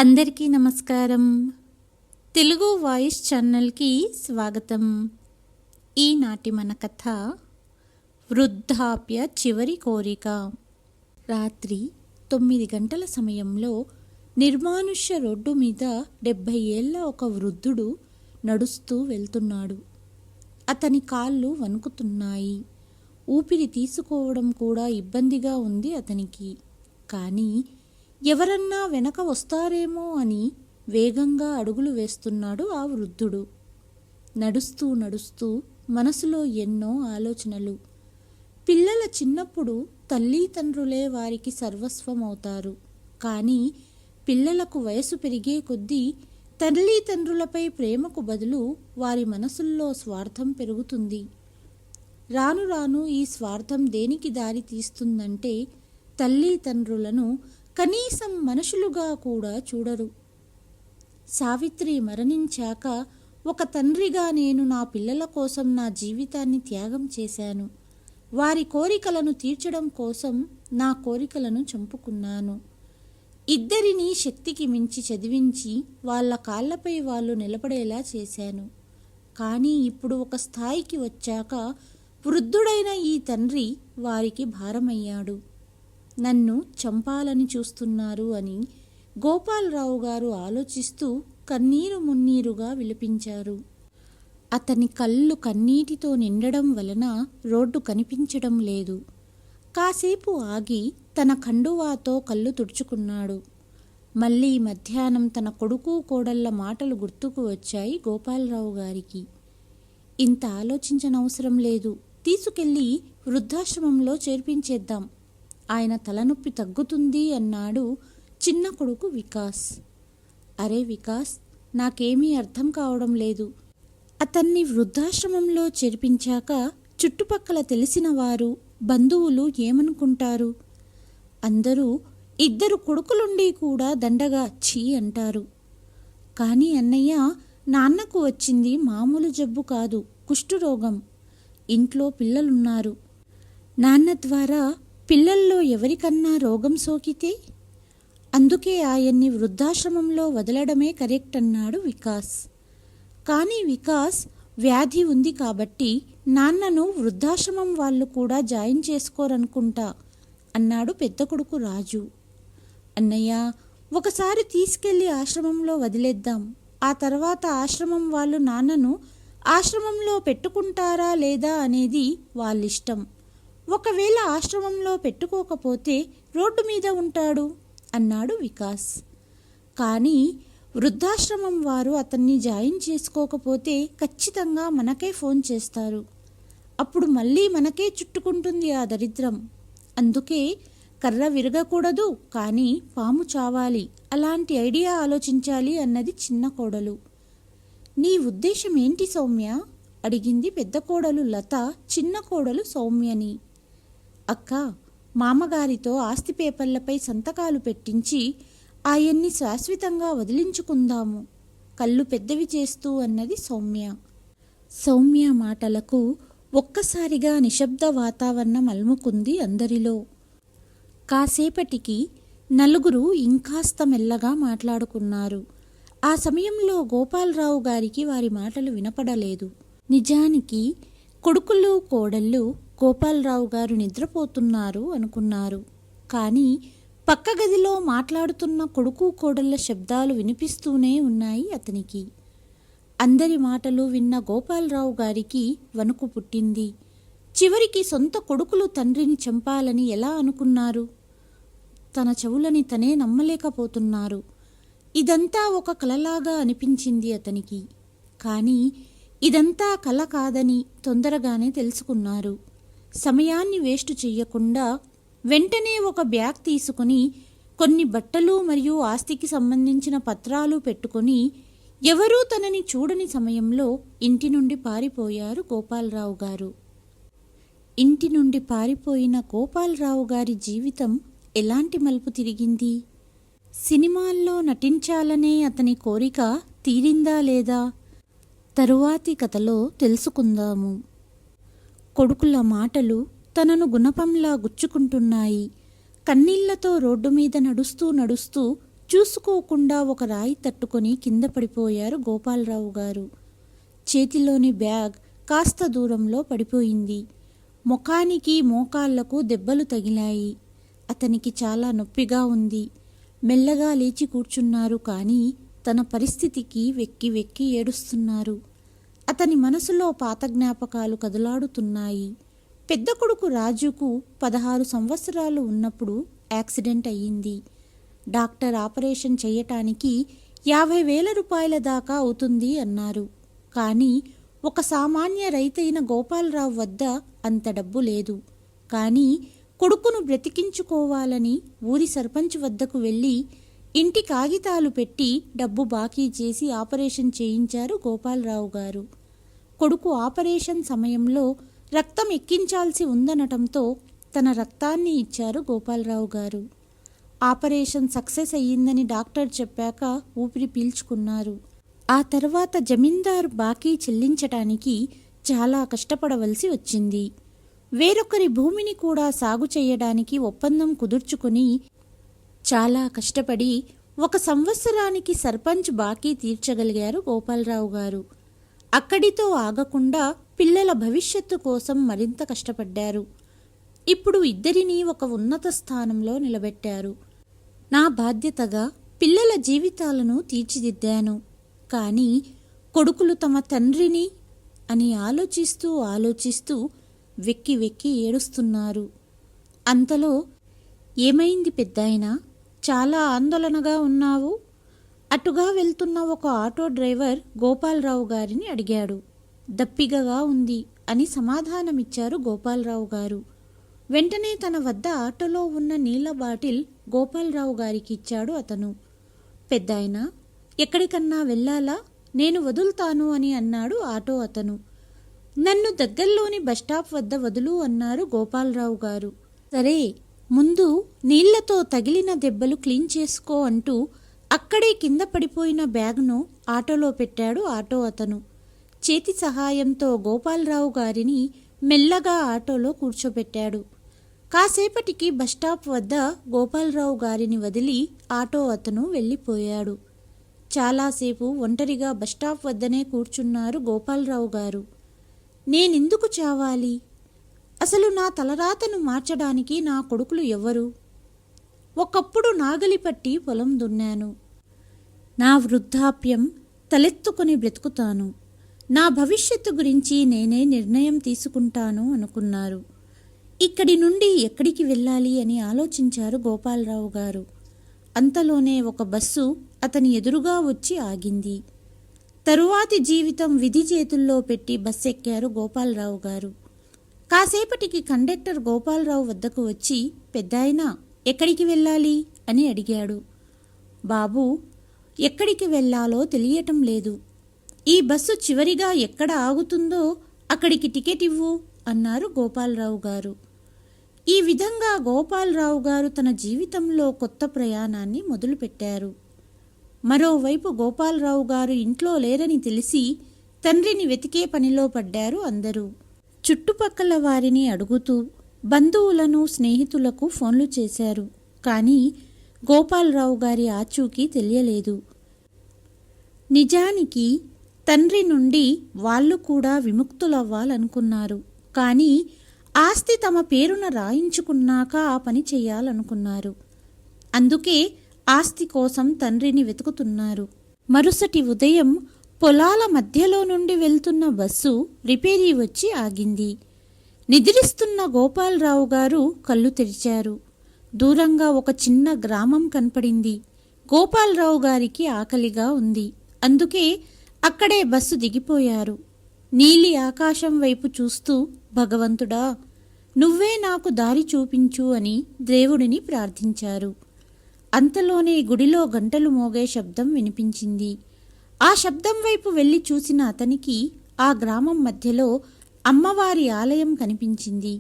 అందరికీ నమస్కారం. తెలుగు వాయిస్ ఛానల్కి స్వాగతం. ఈనాటి మన కథ వృద్ధాప్య చివరి కోరిక. రాత్రి 9 గంటల సమయంలో నిర్మానుష్య రోడ్డు మీద 70 ఏళ్ల ఒక వృద్ధుడు నడుస్తూ వెళ్తున్నాడు. అతని కాళ్ళు వణుకుతున్నాయి. ఊపిరి తీసుకోవడం కూడా ఇబ్బందిగా ఉంది అతనికి. కానీ ఎవరన్నా వెనక వస్తారేమో అని వేగంగా అడుగులు వేస్తున్నాడు ఆ వృద్ధుడు. నడుస్తూ నడుస్తూ మనసులో ఎన్నో ఆలోచనలు. పిల్లల చిన్నప్పుడు తల్లిదండ్రులే వారికి సర్వస్వం అవుతారు. కానీ పిల్లలకు వయసు పెరిగే కొద్దీ తల్లిదండ్రులపై ప్రేమకు బదులు వారి మనసుల్లో స్వార్థం పెరుగుతుంది. రాను రాను ఈ స్వార్థం దేనికి దారి తీస్తుందంటే తల్లిదండ్రులను కనీసం మనుషులుగా కూడా చూడరు. సావిత్రి మరణించాక ఒక తండ్రిగా నేను నా పిల్లల కోసం నా జీవితాన్ని త్యాగం చేశాను. వారి కోరికలను తీర్చడం కోసం నా కోరికలను చంపుకున్నాను. ఇద్దరినీ శక్తికి మించి చదివించి వాళ్ళ కాళ్ళపై వాళ్ళు నిలబడేలా చేశాను. కానీ ఇప్పుడు ఒక స్థాయికి వచ్చాక వృద్ధుడైన ఈ తండ్రి వారికి భారమయ్యాడు. నన్ను చంపాలని చూస్తున్నారు అని గోపాలరావు గారు ఆలోచిస్తూ కన్నీరు మున్నీరుగా విలపించారు. అతని కళ్ళు కన్నీటితో నిండడం వలన రోడ్డు కనిపించడం లేదు. కాసేపు ఆగి తన కండువాతో కళ్ళు తుడుచుకున్నాడు. మళ్ళీ మధ్యాహ్నం తన కొడుకు కోడళ్ల మాటలు గుర్తుకు వచ్చాయి గోపాలరావు గారికి. ఇంత ఆలోచించనవసరం లేదు, తీసుకెళ్ళి వృద్ధాశ్రమంలో చేర్పించేద్దాం, ఆయన తలనొప్పి తగ్గుతుంది అన్నాడు చిన్న కొడుకు వికాస్. అరే వికాస్, నాకేమీ అర్థం కావడం లేదు. అతన్ని వృద్ధాశ్రమంలో చేర్పించాక చుట్టుపక్కల తెలిసిన వారు బంధువులు ఏమనుకుంటారు? అందరూ ఇద్దరు కొడుకులుండి కూడా దండగా ఛీ అంటారు. కానీ అన్నయ్య, నాన్నకు వచ్చింది మామూలు జబ్బు కాదు, కుష్ఠరోగం. ఇంట్లో పిల్లలున్నారు. నాన్న ద్వారా పిల్లల్లో ఎవరికన్నా రోగం సోకితే అందుకే ఆయన్ని వృద్ధాశ్రమంలో వదలడమే కరెక్ట్ అన్నాడు వికాస్. కానీ వికాస్, వ్యాధి ఉంది కాబట్టి నాన్నను వృద్ధాశ్రమం వాళ్ళు కూడా జాయిన్ చేసుకోరనుకుంటా అన్నాడు పెద్ద కొడుకు రాజు. అన్నయ్య, ఒకసారి తీసుకెళ్లి ఆశ్రమంలో వదిలేద్దాం. ఆ తర్వాత ఆశ్రమం వాళ్ళు నాన్నను ఆశ్రమంలో పెట్టుకుంటారా లేదా అనేది వాళ్ళిష్టం. ఒకవేళ ఆశ్రమంలో పెట్టుకోకపోతే రోడ్డు మీద ఉంటాడు అన్నాడు వికాస్. కానీ వృద్ధాశ్రమం వారు అతన్ని జాయిన్ చేసుకోకపోతే ఖచ్చితంగా మనకే ఫోన్ చేస్తారు. అప్పుడు మళ్ళీ మనకే చుట్టుకుంటుంది ఆ దరిద్రం. అందుకే కర్ర విరగకూడదు, కానీ పాము చావాలి, అలాంటి ఐడియా ఆలోచించాలి అన్నది చిన్న కోడలు. నీ ఉద్దేశం ఏంటి సౌమ్య? అడిగింది పెద్ద కోడలు లత చిన్న కోడలు సౌమ్యని. అక్క, మామగారితో ఆస్తి పేపర్లపై సంతకాలు పెట్టించి ఆయన్ని శాశ్వతంగా వదిలించుకుందాము, కళ్ళు పెద్దవి చేస్తూ అన్నది సౌమ్య. సౌమ్య మాటలకు ఒక్కసారిగా నిశ్శబ్ద వాతావరణం అలుముకుంది అందరిలో. కాసేపటికి నలుగురు ఇంకాస్త మెల్లగా మాట్లాడుకున్నారు. ఆ సమయంలో గోపాలరావు గారికి వారి మాటలు వినపడలేదు. నిజానికి కొడుకులు కోడళ్ళు గోపాలరావు గారు నిద్రపోతున్నారు అనుకున్నారు. కానీ పక్క గదిలో మాట్లాడుతున్న కొడుకు కోడళ్ళ శబ్దాలు వినిపిస్తూనే ఉన్నాయి అతనికి. అందరి మాటలు విన్న గోపాలరావు గారికి వణుకు పుట్టింది. చివరికి సొంత కొడుకులు తండ్రిని చంపాలని ఎలా అనుకున్నారు? తన చెవులని తనే నమ్మలేకపోతున్నారు. ఇదంతా ఒక కలలాగా అనిపించింది అతనికి. కానీ ఇదంతా కల కాదని తొందరగానే తెలుసుకున్నారు. సమయాన్ని వేస్ట్ చెయ్యకుండా వెంటనే ఒక బ్యాగ్ తీసుకుని కొన్ని బట్టలు మరియు ఆస్తికి సంబంధించిన పత్రాలు పెట్టుకొని ఎవరూ తనని చూడని సమయంలో ఇంటి నుండి పారిపోయారు గోపాలరావు గారు. ఇంటి నుండి పారిపోయిన గోపాలరావు గారి జీవితం ఎలాంటి మలుపు తిరిగింది? సినిమాల్లో నటించాలనే అతని కోరిక తీరిందా లేదా? తరువాతి కథలో తెలుసుకుందాము. కొడుకుల మాటలు తనను గుణపంలా గుచ్చుకుంటున్నాయి. కన్నీళ్లతో రోడ్డు మీద నడుస్తూ నడుస్తూ చూసుకోకుండా ఒక రాయి తట్టుకొని కింద పడిపోయారు గోపాలరావు గారు. చేతిలోని బ్యాగ్ కాస్త దూరంలో పడిపోయింది. ముఖానికి మోకాళ్లకు దెబ్బలు తగిలాయి. అతనికి చాలా నొప్పిగా ఉంది. మెల్లగా లేచి కూర్చున్నారు. కానీ తన పరిస్థితికి వెక్కి వెక్కి ఏడుస్తున్నారు. అతని మనసులో పాత జ్ఞాపకాలు కదలాడుతున్నాయి. పెద్ద కొడుకు రాజుకు 16 సంవత్సరాలు ఉన్నప్పుడు యాక్సిడెంట్ అయ్యింది. డాక్టర్ ఆపరేషన్ చేయటానికి 50,000 రూపాయల దాకా అవుతుంది అన్నారు. కానీ ఒక సామాన్య రైతైన గోపాలరావు వద్ద అంత డబ్బు లేదు. కానీ కొడుకును బ్రతికించుకోవాలని ఊరి సర్పంచ్ వద్దకు వెళ్ళి ఇంటి కాగితాలు పెట్టి డబ్బు బాకీ చేసి ఆపరేషన్ చేయించారు గోపాలరావు గారు. కొడుకు ఆపరేషన్ సమయంలో రక్తం ఎక్కించాల్సి ఉందనటంతో తన రక్తాన్ని ఇచ్చారు గోపాలరావు గారు. ఆపరేషన్ సక్సెస్ అయ్యిందని డాక్టర్ చెప్పాక ఊపిరి పీల్చుకున్నారు. ఆ తర్వాత జమీందారు బాకీ చెల్లించటానికి చాలా కష్టపడవలసి వచ్చింది. వేరొకరి భూమిని కూడా సాగు చేయడానికి ఒప్పందం కుదుర్చుకుని చాలా కష్టపడి 1 సంవత్సరానికి సర్పంచ్ బాకీ తీర్చగలిగారు గోపాలరావు గారు. అక్కడితో ఆగకుండా పిల్లల భవిష్యత్తు కోసం మరింత కష్టపడ్డారు. ఇప్పుడు ఇద్దరినీ ఒక ఉన్నత స్థానంలో నిలబెట్టారు. నా బాధ్యతగా పిల్లల జీవితాలను తీర్చిదిద్దాను. కానీ కొడుకులు తమ తండ్రిని అని ఆలోచిస్తూ వెక్కి వెక్కి ఏడుస్తున్నారు. అంతలో, ఏమైంది పెద్దాయనా, చాలా ఆందోళనగా ఉన్నావు? అటుగా వెళ్తున్న ఒక ఆటో డ్రైవర్ గోపాలరావు గారిని అడిగాడు. దప్పిగగా ఉంది అని సమాధానమిచ్చారు గోపాలరావు గారు. వెంటనే తన వద్ద ఆటోలో ఉన్న నీళ్ల బాటిల్ గోపాలరావు గారికి ఇచ్చాడు అతను. పెద్దాయనా, ఎక్కడికన్నా వెళ్ళాలా? నేను వదులుతాను అని అన్నాడు ఆటో అతను. నన్ను దగ్గరలోని బస్టాప్ వద్ద వదులు అన్నారు గోపాలరావు గారు. సరే, ముందు నీళ్లతో తగిలిన దెబ్బలు క్లీన్ చేసుకో అంటూ అక్కడే కింద పడిపోయిన బ్యాగ్ను ఆటోలో పెట్టాడు ఆటో అతను. చేతి సహాయంతో గోపాలరావు గారిని మెల్లగా ఆటోలో కూర్చోబెట్టాడు. కాసేపటికి బస్టాప్ వద్ద గోపాలరావు గారిని వదిలి ఆటో అతను వెళ్ళిపోయాడు. చాలాసేపు ఒంటరిగా బస్టాప్ వద్దనే కూర్చున్నారు గోపాలరావు గారు. నేనెందుకు చావాలి? అసలు నా తలరాతను మార్చడానికి నా కొడుకులు ఎవరు? ఒకప్పుడు నాగలి పట్టి పొలం దున్నాను. నా వృద్ధాప్యం తలెత్తుకుని బ్రతుకుతాను. నా భవిష్యత్తు గురించి నేనే నిర్ణయం తీసుకుంటాను అనుకున్నారు. ఇక్కడి నుండి ఎక్కడికి వెళ్ళాలి అని ఆలోచించారు గోపాలరావు గారు. అంతలోనే ఒక బస్సు అతని ఎదురుగా వచ్చి ఆగింది. తరువాతి జీవితం విధి చేతుల్లో పెట్టి బస్సు ఎక్కారు గోపాలరావు గారు. కాసేపటికి కండక్టర్ గోపాలరావు వద్దకు వచ్చి, పెద్దాయనా, ఎక్కడికి వెళ్ళాలి అని అడిగాడు. బాబూ, ఎక్కడికి వెళ్ళాలో తెలియటం లేదు. ఈ బస్సు చివరిగా ఎక్కడ ఆగుతుందో అక్కడికి టికెట్ ఇవ్వు అన్నారు గోపాలరావు గారు. ఈ విధంగా గోపాలరావు గారు తన జీవితంలో కొత్త ప్రయాణాన్ని మొదలుపెట్టారు. మరోవైపు గోపాలరావు గారు ఇంట్లో లేరని తెలిసి తండ్రిని వెతికే పనిలో పడ్డారు అందరూ. చుట్టుపక్కల వారిని అడుగుతూ బంధువులను, స్నేహితులకు ఫోన్లు చేశారు. కానీ గోపాలరావు గారి ఆచూకీ తెలియలేదు. నిజానికి తండ్రి నుండి వాళ్ళు కూడా విముక్తులవ్వాలనుకున్నారు. కానీ ఆస్తి తమ పేరున రాయించుకున్నాక ఆ పని చేయాలనుకున్నారు. అందుకే ఆస్తి కోసం తండ్రిని వెతుకుతున్నారు. మరుసటి ఉదయం పొలాల మధ్యలో నుండి వెళ్తున్న బస్సు రిపేరీ వచ్చి ఆగింది. నిద్రిస్తున్న గోపాలరావు గారు కళ్ళు తెరిచారు. దూరంగా ఒక చిన్న గ్రామం కనపడింది. గోపాలరావు గారికి ఆకలిగా ఉంది. అందుకే అక్కడే బస్సు దిగిపోయారు. నీలి ఆకాశం వైపు చూస్తూ, భగవంతుడా, నువ్వే నాకు దారి చూపించు అని దేవుడిని ప్రార్థించారు. అంతలోనే గుడిలో గంటలు మోగే శబ్దం వినిపించింది. ఆ శబ్దం వైపు వెళ్లి చూసిన అతనికి ఆ గ్రామం మధ్యలో అమ్మవారి ఆలయం కనిపించింది.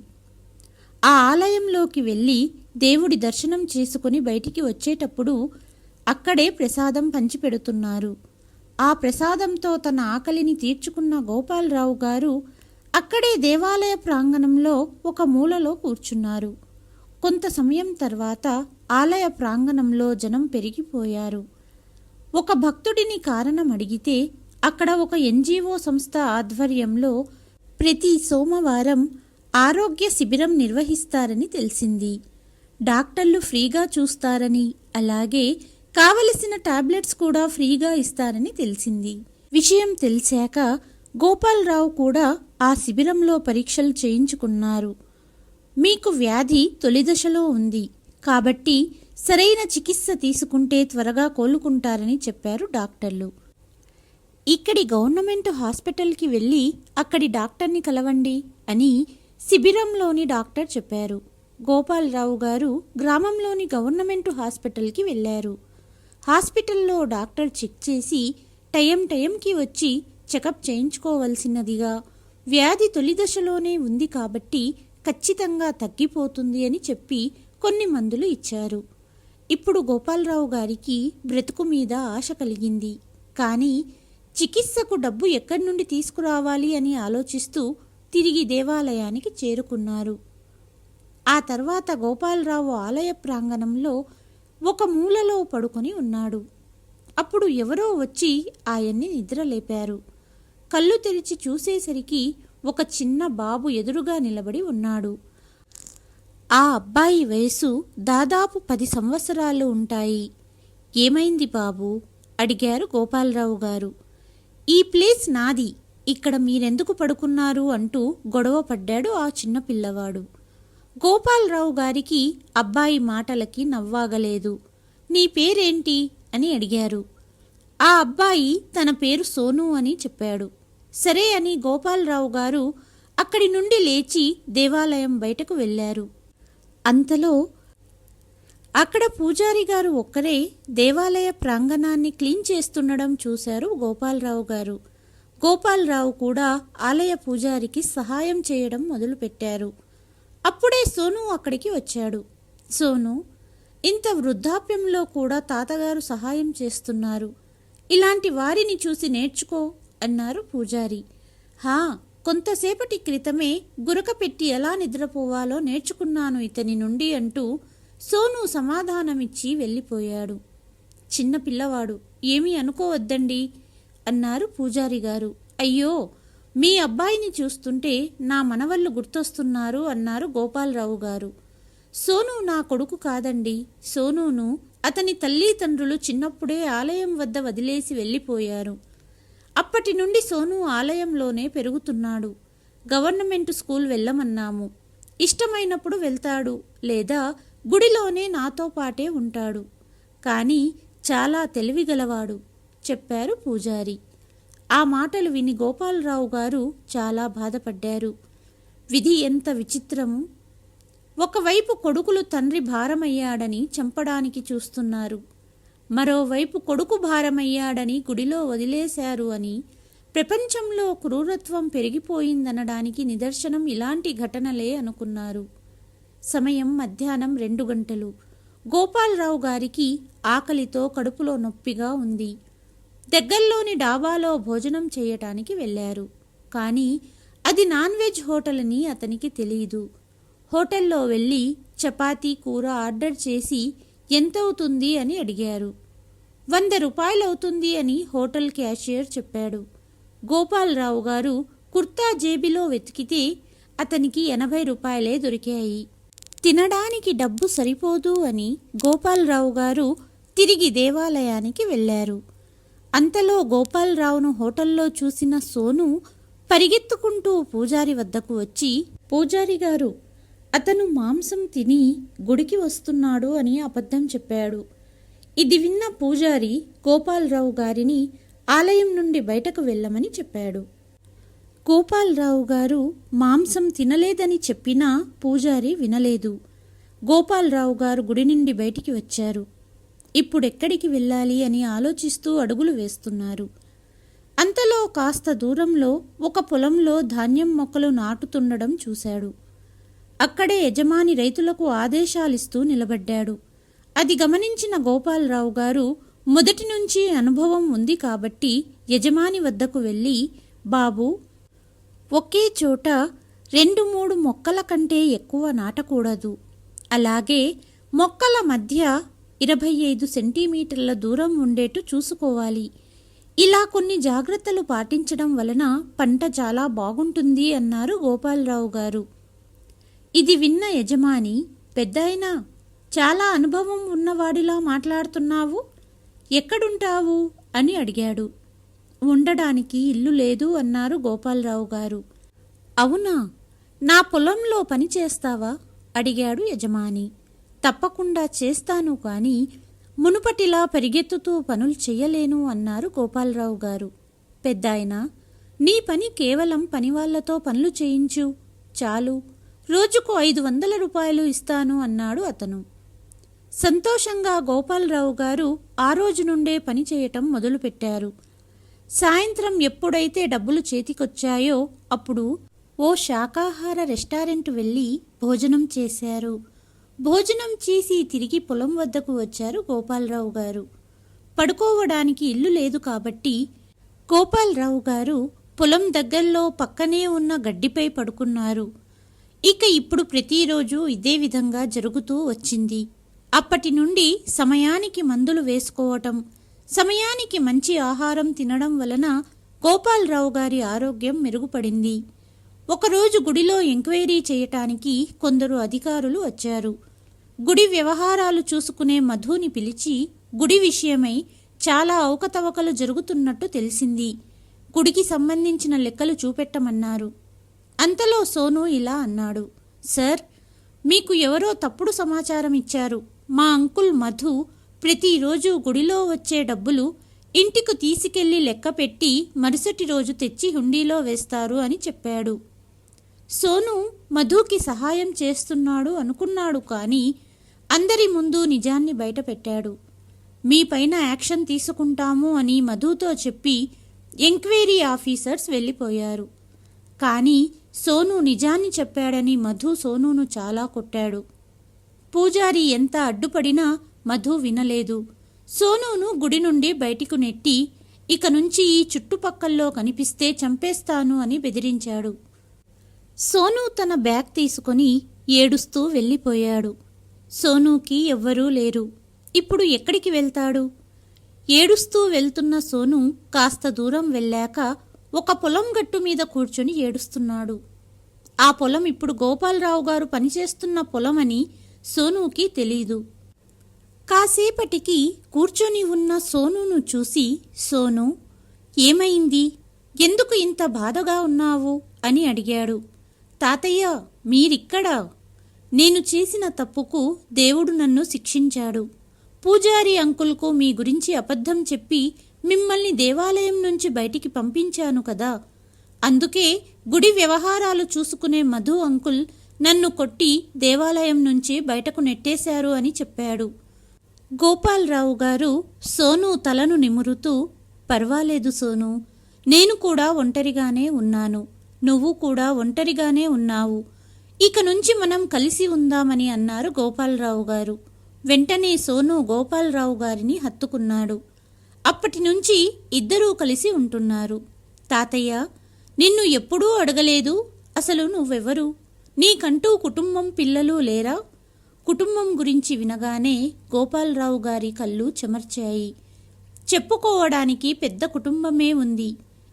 ఆ ఆలయంలోకి వెళ్ళి దేవుడి దర్శనం చేసుకుని బయటికి వచ్చేటప్పుడు అక్కడే ప్రసాదం పంచిపెడుతున్నారు. ఆ ప్రసాదంతో తన ఆకలిని తీర్చుకున్న గోపాలరావు గారు అక్కడే దేవాలయ ప్రాంగణంలో ఒక మూలలో కూర్చున్నారు. కొంత సమయం తర్వాత ఆలయ ప్రాంగణంలో జనం పెరిగిపోయారు. ఒక భక్తుడిని కారణం అడిగితే అక్కడ ఒక ఎన్జిఓ సంస్థ ఆధ్వర్యంలో ప్రతి సోమవారం ఆరోగ్య శిబిరం నిర్వహిస్తారని తెలిసింది. డాక్టర్లు ఫ్రీగా చూస్తారని, అలాగే కావలసిన టాబ్లెట్స్ కూడా ఫ్రీగా ఇస్తారని తెలిసింది. విషయం తెలిసాక గోపాలరావు కూడా ఆ శిబిరంలో పరీక్షలు చేయించుకున్నారు. మీకు వ్యాధి తొలి దశలో ఉంది కాబట్టి సరైన చికిత్స తీసుకుంటే త్వరగా కోలుకుంటారని చెప్పారు డాక్టర్లు. ఇక్కడి గవర్నమెంట్ హాస్పిటల్కి వెళ్ళి అక్కడి డాక్టర్ని కలవండి అని శిబిరంలోని డాక్టర్ చెప్పారు. గోపాలరావు గారు గ్రామంలోని గవర్నమెంట్ హాస్పిటల్కి వెళ్ళారు. హాస్పిటల్లో డాక్టర్ చెక్ చేసి టైంకి వచ్చి చెకప్ చేయించుకోవలసినదిగా, వ్యాధి తొలి దశలోనే ఉంది కాబట్టి ఖచ్చితంగా తగ్గిపోతుంది అని చెప్పి కొన్ని మందులు ఇచ్చారు. ఇప్పుడు గోపాలరావు గారికి బ్రతుకు మీద ఆశ కలిగింది. కానీ చికిత్సకు డబ్బు ఎక్కడి నుండి తీసుకురావాలి అని ఆలోచిస్తూ తిరిగి దేవాలయానికి చేరుకున్నారు. ఆ తర్వాత గోపాలరావు ఆలయ ప్రాంగణంలో ఒక మూలలో పడుకొని ఉన్నాడు. అప్పుడు ఎవరో వచ్చి ఆయన్ని నిద్రలేపారు. కళ్ళు తెరిచి చూసేసరికి ఒక చిన్న బాబు ఎదురుగా నిలబడి ఉన్నాడు. ఆ అబ్బాయి వయసు దాదాపు 10 సంవత్సరాలు ఉంటాయి. ఏమైంది బాబు? అడిగారు గోపాలరావు గారు. ఈ ప్లేస్ నాది, ఇక్కడ మీరెందుకు పడుకున్నారు అంటూ గొడవ పడ్డాడు ఆ చిన్న పిల్లవాడు. గోపాలరావు గారికి అబ్బాయి మాటలకి నవ్వాగలేదు. నీ పేరేంటి అని అడిగారు. ఆ అబ్బాయి తన పేరు సోను అని చెప్పాడు. సరే అని గోపాలరావు గారు అక్కడి నుండి లేచి దేవాలయం బయటకు వెళ్ళారు. అంతలో అక్కడ పూజారి గారు ఒక్కరే దేవాలయ ప్రాంగణాన్ని క్లీన్ చేస్తుండడం చూశారు గోపాలరావు గారు. గోపాలరావు కూడా ఆలయ పూజారికి సహాయం చేయడం మొదలుపెట్టారు. అప్పుడే సోను అక్కడికి వచ్చాడు. సోను, ఇంత వృద్ధాప్యంలో కూడా తాతగారు సహాయం చేస్తున్నారు. ఇలాంటి వారిని చూసి నేర్చుకో అన్నారు పూజారి. కొంతసేపటి క్రితమే గురక పెట్టి ఎలా నిద్రపోవాలో నేర్చుకున్నాను ఇతని నుండి అంటూ సోను సమాధానమిచ్చి వెళ్ళిపోయాడు. చిన్న పిల్లవాడు, ఏమీ అనుకోవద్దండి అన్నారు పూజారి గారు. అయ్యో, మీ అబ్బాయిని చూస్తుంటే నా మనవళ్ళు గుర్తొస్తున్నారు అన్నారు గోపాలరావు గారు. సోను నా కొడుకు కాదండి. సోనును అతని తల్లిదండ్రులు చిన్నప్పుడే ఆలయం వద్ద వదిలేసి వెళ్ళిపోయారు. అప్పటి నుండి సోను ఆలయంలోనే పెరుగుతున్నాడు. గవర్నమెంట్ స్కూల్ వెళ్ళమన్నాము. ఇష్టమైనప్పుడు వెళ్తాడు, లేదా గుడిలోనే నాతో పాటే ఉంటాడు. కానీ చాలా తెలివిగలవాడు చెప్పారు పూజారి. ఆ మాటలు విని గోపాలరావు గారు చాలా బాధపడ్డారు. విధి ఎంత విచిత్రము! ఒకవైపు కొడుకులు తండ్రి భారమయ్యాడని చంపడానికి చూస్తున్నారు, మరోవైపు కొడుకు భారమయ్యాడని గుడిలో వదిలేశారు అని ప్రపంచంలో క్రూరత్వం పెరిగిపోయిందనడానికి నిదర్శనం ఇలాంటి ఘటనలే అనుకున్నారు. సమయం మధ్యాహ్నం 2 గంటలు. గోపాలరావు గారికి ఆకలితో కడుపులో నొప్పిగా ఉంది. దగ్గరలోని డాబాలో భోజనం చేయటానికి వెళ్ళారు. కానీ అది నాన్ వెజ్ హోటల్ అని అతనికి తెలియదు. హోటల్లో వెళ్ళి చపాతీ కూర ఆర్డర్ చేసి ఎంతవుతుంది అని అడిగారు. 100 రూపాయలవుతుంది అని హోటల్ క్యాషియర్ చెప్పాడు. గోపాలరావు గారు కుర్తా జేబిలో వెతికితే అతనికి 80 రూపాయలే దొరికాయి. తినడానికి డబ్బు సరిపోదు అని గోపాలరావు గారు తిరిగి దేవాలయానికి వెళ్ళారు. అంతలో గోపాలరావును హోటల్లో చూసిన సోను పరిగెత్తుకుంటూ పూజారి వద్దకు వచ్చి, పూజారి గారు, అతను మాంసం తిని గుడికి వస్తున్నాడు అని అబద్ధం చెప్పాడు. ఇది విన్న పూజారి గోపాలరావు గారిని ఆలయం నుండి బయటకు వెళ్ళమని చెప్పాడు. గోపాలరావు గారు మాంసం తినలేదని చెప్పినా పూజారి వినలేదు. గోపాలరావు గారు గుడి నుండి బయటికి వచ్చారు. ఇప్పుడెక్కడికి వెళ్ళాలి అని ఆలోచిస్తూ అడుగులు వేస్తున్నారు. అంతలో కాస్త దూరంలో ఒక పొలంలో ధాన్యం మొక్కలు నాటుతుండడం చూశాడు. అక్కడే యజమాని రైతులకు ఆదేశాలిస్తూ నిలబడ్డాడు. అది గమనించిన గోపాలరావు గారు మొదటి నుంచి అనుభవం ఉంది కాబట్టి యజమాని వద్దకు వెళ్ళి, బాబు, ఒకే చోట 2-3 మొక్కల కంటే ఎక్కువ నాటకూడదు. అలాగే మొక్కల మధ్య 25 సెంటీమీటర్ల దూరం ఉండేట్టు చూసుకోవాలి. ఇలా కొన్ని జాగ్రత్తలు పాటించడం వలన పంట చాలా బాగుంటుంది అన్నారు గోపాలరావు గారు. ఇది విన్న యజమాని, పెద్దాయనా, చాలా అనుభవం ఉన్నవాడిలా మాట్లాడుతున్నావు, ఎక్కడుంటావు అని అడిగాడు. ఉండడానికి ఇల్లు లేదు అన్నారు గోపాలరావు గారు. అవునా, నా పొలంలో పని చేస్తావా అడిగాడు యజమాని. తప్పకుండా చేస్తాను, కానీ మునుపటిలా పరిగెత్తుతూ పనులు చెయ్యలేను అన్నారు గోపాలరావు గారు. పెద్దాయనా, నీ పని కేవలం పనివాళ్లతో పనులు చేయించు, చాలు, రోజుకు 500 రూపాయలు ఇస్తాను అన్నాడు అతను. సంతోషంగా గోపాలరావు గారు ఆ రోజు నుండే పని చేయటం మొదలుపెట్టారు. సాయంత్రం ఎప్పుడైతే డబ్బులు చేతికొచ్చాయో అప్పుడు ఓ శాకాహార రెస్టారెంట్ వెళ్ళి భోజనం చేశారు. భోజనం చేసి తిరిగి పొలం వద్దకు వచ్చారు గోపాలరావు గారు. పడుకోవడానికి ఇల్లు లేదు కాబట్టి గోపాలరావు గారు పొలం దగ్గరలో పక్కనే ఉన్న గడ్డిపై పడుకున్నారు. ఇక ఇప్పుడు ప్రతిరోజు ఇదే విధంగా జరుగుతూ వచ్చింది. అప్పటి నుండి సమయానికి మందులు వేసుకోవటం, సమయానికి మంచి ఆహారం తినడం వలన గోపాలరావు గారి ఆరోగ్యం మెరుగుపడింది. ఒకరోజు గుడిలో ఎంక్వైరీ చేయటానికి కొందరు అధికారులు వచ్చారు. గుడి వ్యవహారాలు చూసుకునే మధుని పిలిచి గుడి విషయమై చాలా అవకతవకలు జరుగుతున్నట్టు తెలిసింది. గుడికి సంబంధించిన లెక్కలు చూపెట్టమన్నారు. అంతలో సోను ఇలా అన్నాడు. సార్, మీకు ఎవరో తప్పుడు సమాచారం ఇచ్చారు. మా అంకుల్ మధు ప్రతిరోజు గుడిలో వచ్చే డబ్బులు ఇంటికి తీసుకెళ్లి లెక్కపెట్టి మరుసటి రోజు తెచ్చి హుండీలో వేస్తారు అని చెప్పాడు. సోను మధుకి సహాయం చేస్తున్నాడు అనుకున్నాడు, కానీ అందరి ముందు నిజాన్ని బయటపెట్టాడు. మీ పైన యాక్షన్ తీసుకుంటాము అని మధుతో చెప్పి ఎంక్వైరీ ఆఫీసర్స్ వెళ్ళిపోయారు. కానీ సోను నిజాన్ని చెప్పాడని మధు సోనును చాలా కొట్టాడు. పూజారి ఎంత అడ్డుపడినా మధు వినలేదు. సోనును గుడి నుండి బయటికి నెట్టి ఇక నుంచి ఈ చుట్టుపక్కల్లో కనిపిస్తే చంపేస్తాను అని బెదిరించాడు. సోను తన బ్యాగ్ తీసుకుని ఏడుస్తూ వెళ్ళిపోయాడు. సోనుకి ఎవ్వరూ లేరు. ఇప్పుడు ఎక్కడికి వెళ్తాడు? ఏడుస్తూ వెళ్తున్న సోను కాస్త దూరం వెళ్ళాక ఒక పొలం గట్టు మీద కూర్చొని ఏడుస్తున్నాడు. ఆ పొలం ఇప్పుడు గోపాలరావు గారు పనిచేస్తున్న పొలమని సోనుకి తెలీదు. కాసేపటికి కూర్చొని ఉన్న సోనును చూసి, సోను, ఏమైంది, ఎందుకు ఇంత బాధగా ఉన్నావు అని అడిగాడు. తాతయ్య, మీరిక్కడా? నేను చేసిన తప్పుకు దేవుడు నన్ను శిక్షించాడు. పూజారి అంకుల్కు మీ గురించి అబద్ధం చెప్పి మిమ్మల్ని దేవాలయం నుంచి బయటికి పంపించాను కదా, అందుకే గుడి వ్యవహారాలు చూసుకునే మధు అంకుల్ నన్ను కొట్టి దేవాలయం నుంచి బయటకు నెట్టేశారు అని చెప్పాడు. గోపాలరావు గారు సోను తలను నిమురుతూ, పర్వాలేదు సోను, నేను కూడా ఒంటరిగానే ఉన్నాను, నువ్వు కూడా ఒంటరిగానే ఉన్నావు, ఇక నుంచి మనం కలిసి ఉందామని అన్నారు గోపాలరావు గారు. వెంటనే సోను గోపాలరావు గారిని హత్తుకున్నాడు. అప్పటి నుంచి ఇద్దరూ కలిసి ఉంటున్నారు. తాతయ్య, నిన్ను ఎప్పుడూ అడగలేదు, అసలు నువ్వెవరు? నీకంటూ కుటుంబం, పిల్లలు లేరా? కుటుంబం గురించి వినగానే గోపాలరావు గారి కళ్ళు చెమర్చాయి. చెప్పుకోవడానికి పెద్ద కుటుంబమే ఉంది.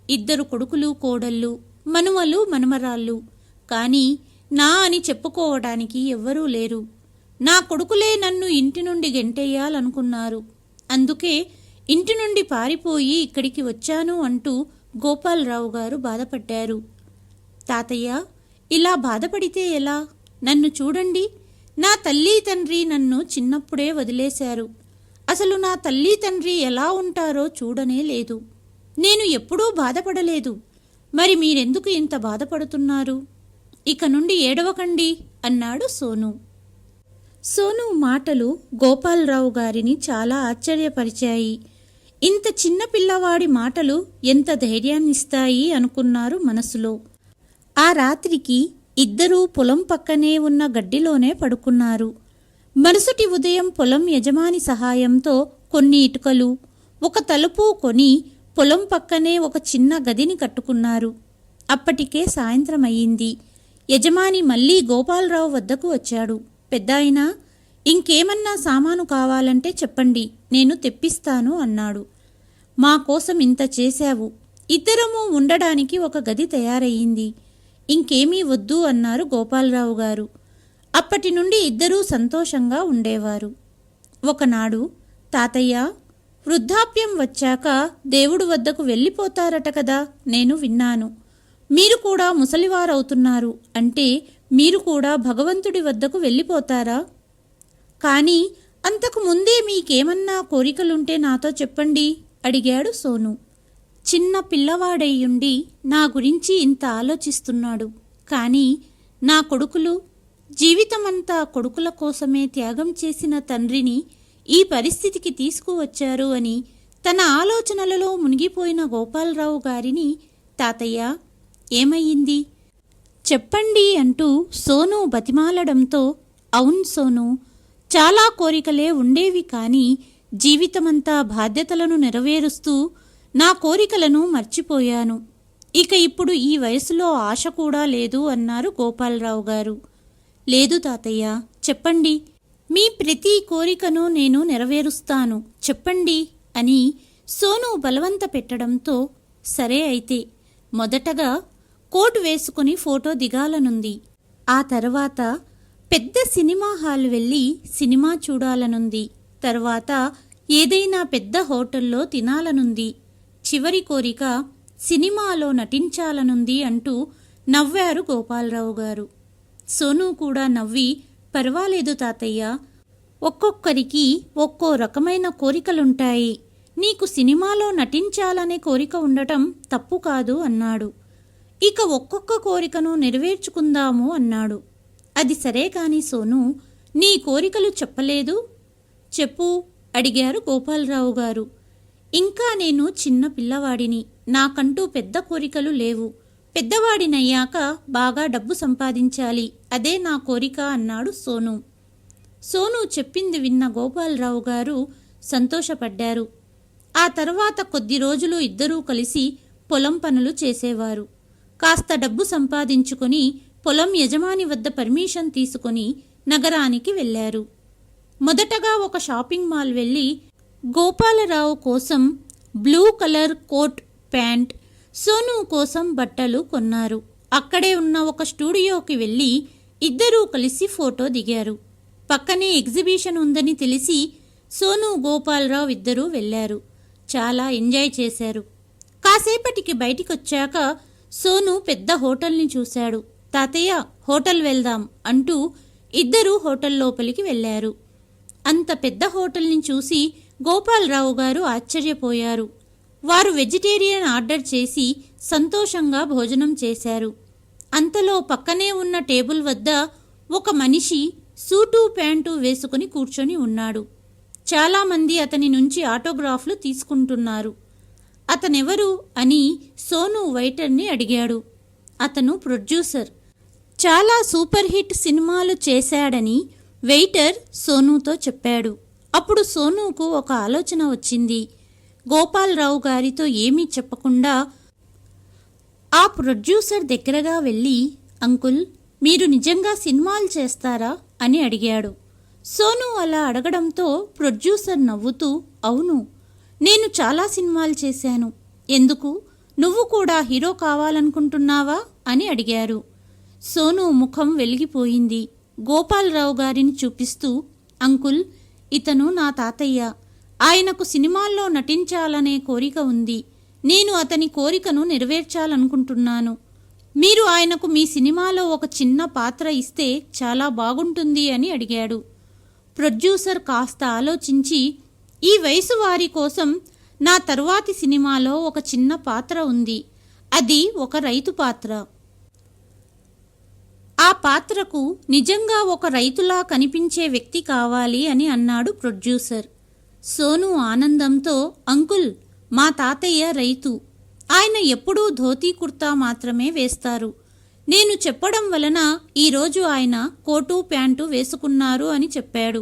2 కొడుకులు, కోడళ్ళు, మనుమలు, మనుమరాళ్ళు. కానీ నా అని చెప్పుకోవడానికి ఎవ్వరూ లేరు. నా కొడుకులే నన్ను ఇంటి నుండి గెంటేయాలనుకున్నారు. అందుకే ఇంటి నుండి పారిపోయి ఇక్కడికి వచ్చాను అంటూ గోపాలరావు గారు బాధపడ్డారు. తాతయ్య, ఇలా బాధపడితే ఎలా? నన్ను చూడండి, నా తల్లి తండ్రి నన్ను చిన్నప్పుడే వదిలేశారు. అసలు నా తల్లి తండ్రి ఎలా ఉంటారో చూడనే లేదు. నేను ఎప్పుడూ బాధపడలేదు. మరి మీరెందుకు ఇంత బాధపడుతున్నారు? ఇక నుండి ఏడవకండి అన్నాడు సోను. సోను మాటలు గోపాలరావు గారిని చాలా ఆశ్చర్యపరిచాయి. ఇంత చిన్న పిల్లవాడి మాటలు ఎంత ధైర్యాన్నిస్తాయి అనుకున్నారు మనసులో. ఆ రాత్రికి ఇద్దరూ పొలం పక్కనే ఉన్న గడ్డిలోనే పడుకున్నారు. మరుసటి ఉదయం పొలం యజమాని సహాయంతో కొన్ని ఇటుకలు, ఒక తలుపు కొని పొలం పక్కనే ఒక చిన్న గదిని కట్టుకున్నారు. అప్పటికే సాయంత్రం అయ్యింది. యజమాని మళ్ళీ గోపాలరావు వద్దకు వచ్చాడు. పెద్దాయనా, ఇంకేమన్నా సామాను కావాలంటే చెప్పండి, నేను తెప్పిస్తాను అన్నాడు. మా కోసం ఇంత చేశావు, ఇద్దరము ఉండడానికి ఒక గది తయారయ్యింది, ఇంకేమీ వద్దు అన్నారు గోపాలరావు గారు. అప్పటి నుండి ఇద్దరూ సంతోషంగా ఉండేవారు. ఒకనాడు, తాతయ్య, వృద్ధాప్యం వచ్చాక దేవుడు వద్దకు వెళ్ళిపోతారట కదా, నేను విన్నాను. మీరు కూడా ముసలివారవుతున్నారు అంటే మీరు కూడా భగవంతుడి వద్దకు వెళ్ళిపోతారా? కానీ అంతకు ముందే మీకేమన్నా కోరికలుంటే నాతో చెప్పండి అడిగాడు సోను. చిన్న పిల్లవాడయ్యుండి నా గురించి ఇంత ఆలోచిస్తున్నాడు. కానీ నా కొడుకులు, జీవితమంతా కొడుకుల కోసమే త్యాగం చేసిన తండ్రిని ఈ పరిస్థితికి తీసుకువచ్చారు అని తన ఆలోచనలలో మునిగిపోయిన గోపాలరావు గారిని, తాతయ్య ఏమయ్యింది చెప్పండి అంటూ సోను బతిమాలడంతో, అవును సోను, చాలా కోరికలే ఉండేవి, కానీ జీవితమంతా బాధ్యతలను నెరవేరుస్తూ నా కోరికలను మర్చిపోయాను. ఇక ఇప్పుడు ఈ వయసులో ఆశ కూడా లేదు అన్నారు గోపాలరావు గారు. లేదు తాతయ్య, చెప్పండి, మీ ప్రతి కోరికను నేను నెరవేరుస్తాను, చెప్పండి అని సోను బలవంత పెట్టడంతో, సరే అయితే మొదటగా కోట్ వేసుకుని ఫోటో దిగాలనుంది. ఆ తర్వాత పెద్ద సినిమా హాల్ వెళ్ళి సినిమా చూడాలనుంది. తర్వాత ఏదైనా పెద్ద హోటల్లో తినాలనుంది. చివరి కోరిక సినిమాలో నటించాలనుంది అంటూ నవ్వారు గోపాలరావు గారు. సోను కూడా నవ్వి, పర్వాలేదు తాతయ్య, ఒక్కొక్కరికి ఒక్కో రకమైన కోరికలుంటాయి. నీకు సినిమాలో నటించాలనే కోరిక ఉండటం తప్పు కాదు అన్నాడు. ఇక ఒక్కొక్క కోరికను నెరవేర్చుకుందాము అన్నాడు. అది సరే కాని సోను, నీ కోరికలు చెప్పలేదు, చెప్పు అడిగారు గోపాలరావు గారు. ఇంకా నేను చిన్న పిల్లవాడిని, నాకంటూ పెద్ద కోరికలు లేవు. పెద్దవాడినయ్యాక బాగా డబ్బు సంపాదించాలి, అదే నా కోరిక అన్నాడు సోను. సోను చెప్పింది విన్న గోపాలరావు గారు సంతోషపడ్డారు. ఆ తర్వాత కొద్ది రోజులు ఇద్దరూ కలిసి పొలం పనులు చేసేవారు. కాస్త డబ్బు సంపాదించుకొని పొలం యజమాని వద్ద పర్మిషన్ తీసుకొని నగరానికి వెళ్ళారు. మొదటగా ఒక షాపింగ్ మాల్ వెళ్ళి గోపాలరావు కోసం blue colour coat pant, Sonu కోసం బట్టలు కొన్నారు. అక్కడే ఉన్న ఒక స్టూడియోకి వెళ్ళి ఇద్దరూ కలిసి ఫోటో దిగారు. పక్కనే ఎగ్జిబిషన్ ఉందని తెలిసి సోను, గోపాలరావు ఇద్దరూ వెళ్ళారు. చాలా ఎంజాయ్ చేశారు. కాసేపటికి బయటికొచ్చాక సోను పెద్ద హోటల్ని చూశాడు. తాతయ్య, హోటల్ వెళ్దాం అంటూ ఇద్దరూ హోటల్ లోపలికి వెళ్ళారు. అంత పెద్ద హోటల్ని చూసి గోపాలరావు గారు ఆశ్చర్యపోయారు. వారు వెజిటేరియన్ ఆర్డర్ చేసి సంతోషంగా భోజనం చేశారు. అంతలో పక్కనే ఉన్న టేబుల్ వద్ద ఒక మనిషి సూటు ప్యాంటు వేసుకుని కూర్చొని ఉన్నాడు. చాలామంది అతని నుంచి ఆటోగ్రాఫ్లు తీసుకుంటున్నారు. అతనెవరు అని సోను వెయిటర్ని అడిగాడు. అతను ప్రొడ్యూసర్, చాలా సూపర్ హిట్ సినిమాలు చేశాడని వెయిటర్ సోనుతో చెప్పాడు. అప్పుడు సోనుకు ఒక ఆలోచన వచ్చింది. గోపాలరావు గారితో ఏమీ చెప్పకుండా ఆ ప్రొడ్యూసర్ దగ్గరగా వెళ్ళి, అంకుల్, మీరు నిజంగా సినిమాలు చేస్తారా అని అడిగాడు. సోను అలా అడగడంతో ప్రొడ్యూసర్ నవ్వుతూ, అవును, నేను చాలా సినిమాలు చేశాను. ఎందుకు, నువ్వు కూడా హీరో కావాలనుకుంటున్నావా అని అడిగారు. సోను ముఖం వెలిగిపోయింది. గోపాలరావు గారిని చూపిస్తూ, అంకుల్, ఇతను నా తాతయ్య. ఆయనకు సినిమాల్లో నటించాలనే కోరిక ఉంది. నేను అతని కోరికను నెరవేర్చాలనుకుంటున్నాను. మీరు ఆయనకు మీ సినిమాలో ఒక చిన్న పాత్ర ఇస్తే చాలా బాగుంటుంది అని అడిగాడు. ప్రొడ్యూసర్ కాస్త ఆలోచించి, ఈ వయసు వారి కోసం నా తరువాతి సినిమాలో ఒక చిన్న పాత్ర ఉంది. అది ఒక రైతు పాత్ర. ఆ పాత్రకు నిజంగా ఒక రైతులా కనిపించే వ్యక్తి కావాలి అని అన్నాడు ప్రొడ్యూసర్. సోను ఆనందంతో, అంకుల్, మా తాతయ్య రైతు. ఆయన ఎప్పుడూ ధోతీ కుర్తా మాత్రమే వేస్తారు. నేను చెప్పడం వలన ఈరోజు ఆయన కోటు ప్యాంటు వేసుకున్నారు అని చెప్పాడు.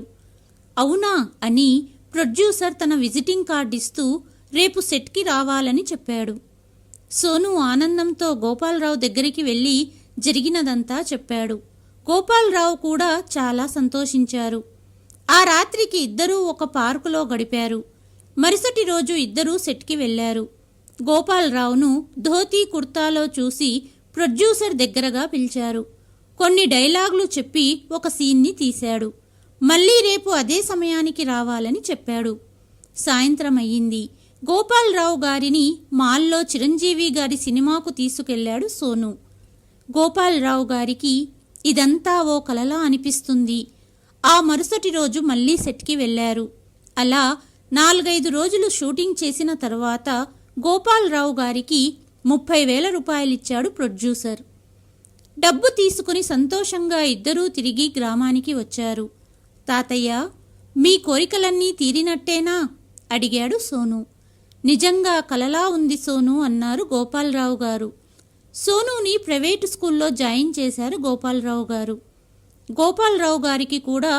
అవునా అని ప్రొడ్యూసర్ తన విజిటింగ్ కార్డు ఇస్తూ రేపు సెట్కి రావాలని చెప్పాడు. సోను ఆనందంతో గోపాలరావు దగ్గరికి వెళ్ళి జరిగినదంతా చెప్పాడు. గోపాలరావు కూడా చాలా సంతోషించారు. ఆ రాత్రికి ఇద్దరూ ఒక పార్కులో గడిపారు. మరుసటి రోజు ఇద్దరూ సెట్కి వెళ్లారు. గోపాలరావును ధోతీ కుర్తాలో చూసి ప్రొడ్యూసర్ దగ్గరగా పిలిచారు. కొన్ని డైలాగులు చెప్పి ఒక సీన్ని తీశాడు. మళ్ళీ రేపు అదే సమయానికి రావాలని చెప్పాడు. సాయంత్రం అయ్యింది. గోపాలరావు గారిని మాల్లో చిరంజీవి గారి సినిమాకు తీసుకెళ్లాడు సోను. గోపాలరావు గారికి ఇదంతా ఓ కలలా అనిపిస్తుంది. ఆ మరుసటి రోజు మళ్ళీ సెట్కి వెళ్లారు. అలా 4-5 రోజులు షూటింగ్ చేసిన తర్వాత గోపాలరావు గారికి 30,000 రూపాయలిచ్చాడు ప్రొడ్యూసర్. డబ్బు తీసుకుని సంతోషంగా ఇద్దరూ తిరిగి గ్రామానికి వచ్చారు. తాతయ్య, మీ కోరికలన్నీ తీరినట్టేనా అడిగాడు సోను. నిజంగా కలలా ఉంది సోను అన్నారు గోపాలరావు గారు. సోనుని ప్రైవేటు స్కూల్లో జాయిన్ చేశారు గోపాలరావు గారు. గోపాలరావు గారికి కూడా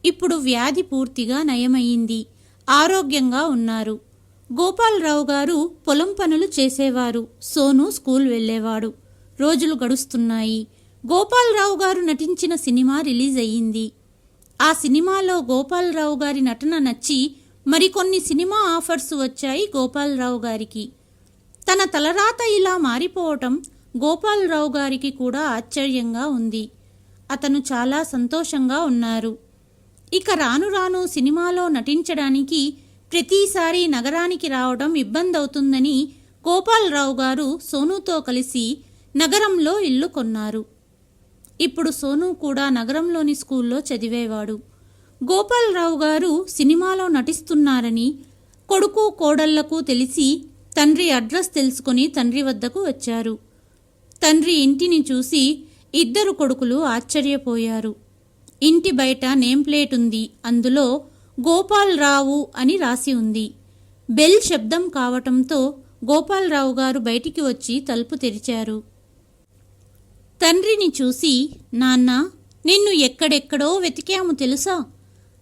ఇప్పుడు వ్యాధి పూర్తిగా నయమయ్యింది. ఆరోగ్యంగా ఉన్నారు. గోపాలరావు గారు పొలం పనులు చేసేవారు. సోను స్కూల్ వెళ్ళేవాడు. రోజులు గడుస్తున్నాయి. గోపాలరావు గారు నటించిన సినిమా రిలీజ్ అయ్యింది. ఆ సినిమాలో గోపాలరావు గారి నటన నచ్చి మరికొన్ని సినిమా ఆఫర్స్ వచ్చాయి గోపాలరావు గారికి. తన తలరాత ఇలా మారిపోవటం గోపాలరావు గారికి కూడా ఆశ్చర్యంగా ఉంది. అతను చాలా సంతోషంగా ఉన్నారు. ఇక రాను రాను సినిమాలో నటించడానికి ప్రతిసారి నగరానికి రావడం ఇబ్బందవుతుందని గోపాలరావు గారు సోనుతో కలిసి నగరంలో ఇల్లు కొన్నారు. ఇప్పుడు సోను కూడా నగరంలోని స్కూల్లో చదివేవాడు. గోపాలరావు గారు సినిమాలో నటిస్తున్నారని కొడుకు కోడళ్లకు తెలిసి తండ్రి అడ్రస్ తెలుసుకుని తండ్రి వద్దకు వచ్చారు. తండ్రి ఇంటిని చూసి ఇద్దరు కొడుకులు ఆశ్చర్యపోయారు. ఇంటి బయట నేమ్ ప్లేట్ ఉంది. అందులో గోపాలరావు అని రాసి ఉంది. బెల్ శబ్దం కావటంతో గోపాలరావు గారు బయటికి వచ్చి తలుపు తెరిచారు. తండ్రిని చూసి, నాన్నా, నిన్ను ఎక్కడెక్కడో వెతికాము తెలుసా?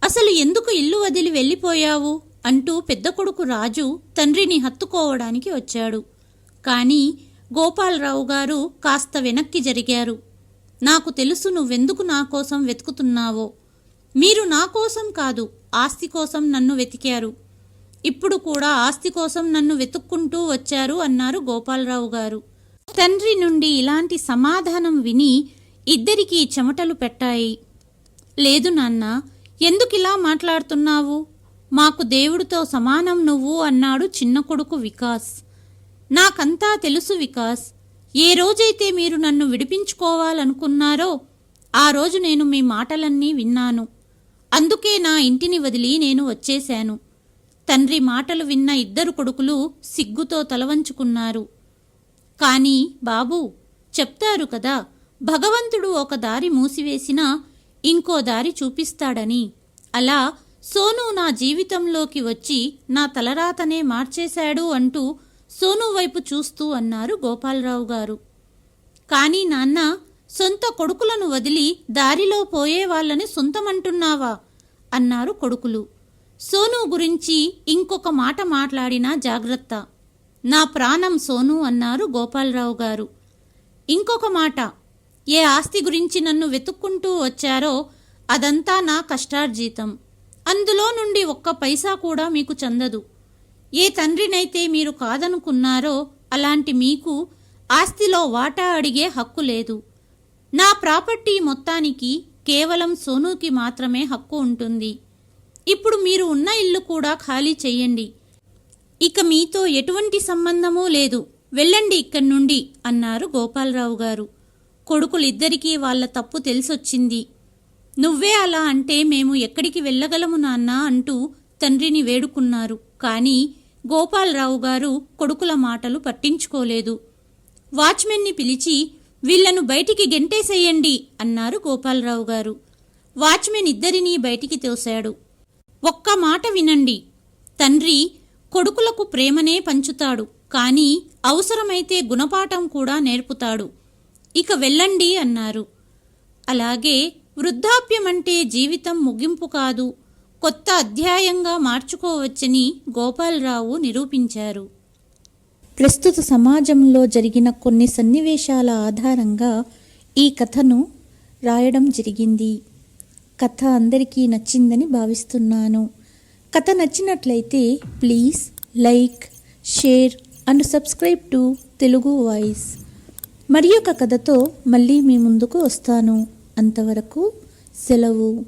అసలు ఎందుకు ఇల్లు వదిలి వెళ్ళిపోయావు అంటూ పెద్ద కొడుకు రాజు తండ్రిని హత్తుకోవడానికి వచ్చాడు. కానీ గోపాలరావు గారు కాస్త వెనక్కి జరిగారు. నాకు తెలుసు నువ్వెందుకు నా కోసం వెతుకుతున్నావో. మీరు నా కోసం కాదు, ఆస్తి కోసం నన్ను వెతికారు. ఇప్పుడు కూడా ఆస్తి కోసం నన్ను వెతుక్కుంటూ వచ్చారు అన్నారు గోపాలరావు గారు. తండ్రి నుండి ఇలాంటి సమాధానం విని ఇద్దరికీ చెమటలు పెట్టాయి. లేదు నాన్న, ఎందుకిలా మాట్లాడుతున్నావు? మాకు దేవుడితో సమానం నువ్వు అన్నాడు చిన్న కొడుకు వికాస్. నాకంతా తెలుసు వికాస్. ఏ రోజైతే మీరు నన్ను విడిపించుకోవాలనుకున్నారో ఆ రోజు నేను మీ మాటలన్నీ విన్నాను. అందుకే నా ఇంటిని వదిలి నేను వచ్చేశాను. తండ్రి మాటలు విన్న ఇద్దరు కొడుకులు సిగ్గుతో తలవంచుకున్నారు. కానీ బాబూ, చెప్తారు కదా, భగవంతుడు ఒక దారి మూసివేసినా ఇంకో దారి చూపిస్తాడని. అలా సోను నా జీవితంలోకి వచ్చి నా తలరాతనే మార్చేశాడు అంటూ సోను వైపు చూస్తూ అన్నారు గోపాలరావు గారు. కానీ నాన్న, సొంత కొడుకులను వదిలి దారిలో పోయే వాళ్ళని సొంతమంటున్నావా అన్నారు కొడుకులు. సోను గురించి ఇంకొక మాట మాట్లాడినా జాగ్రత్త. నా ప్రాణం సోను అన్నారు గోపాలరావు గారు. ఇంకొక మాట, ఏ ఆస్తి గురించి నన్ను వెతుక్కుంటూ వచ్చారో అదంతా నా కష్టార్జితం. అందులో నుండి ఒక్క పైసా కూడా మీకు చెందదు. ఏ తండ్రినైతే మీరు కాదనుకున్నారో అలాంటి మీకు ఆస్తిలో వాటా అడిగే హక్కు లేదు. నా ప్రాపర్టీ మొత్తానికి కేవలం సోనుకి మాత్రమే హక్కు ఉంటుంది. ఇప్పుడు మీరు ఉన్న ఇల్లు కూడా ఖాళీ చెయ్యండి. ఇక మీతో ఎటువంటి సంబంధమూ లేదు. వెళ్ళండి ఇక్కడి నుండి అన్నారు గోపాలరావు గారు. కొడుకులిద్దరికీ వాళ్ళ తప్పు తెలిసొచ్చింది. నువ్వే అలా అంటే మేము ఎక్కడికి వెళ్ళగలము నాన్నా అంటూ తండ్రిని వేడుకున్నారు. కానీ గోపాలరావు గారు కొడుకుల మాటలు పట్టించుకోలేదు. వాచ్మెన్ని పిలిచి వీళ్లను బయటికి గెంటేసేయండి అన్నారు గోపాలరావు గారు. వాచ్మెన్ ఇద్దరినీ బయటికి తోశాడు. ఒక్క మాట వినండి. తండ్రి కొడుకులకు ప్రేమనే పంచుతాడు, కానీ అవసరమైతే గుణపాఠం కూడా నేర్పుతాడు. ఇక వెళ్ళండి అన్నారు. అలాగే వృద్ధాప్యమంటే జీవితం ముగింపు కాదు, కొత్త అధ్యాయంగా మార్చుకోవచ్చని గోపాలరావు నిరూపించారు. ప్రస్తుత సమాజంలో జరిగిన కొన్ని సన్నివేశాల ఆధారంగా ఈ కథను రాయడం జరిగింది. కథ అందరికీ నచ్చిందని భావిస్తున్నాను. కథ నచ్చినట్లయితే please like, share and subscribe to Telugu voice. మరి ఒక కథతో మళ్ళీ మీ ముందుకు వస్తాను. అంతవరకు సెలవు.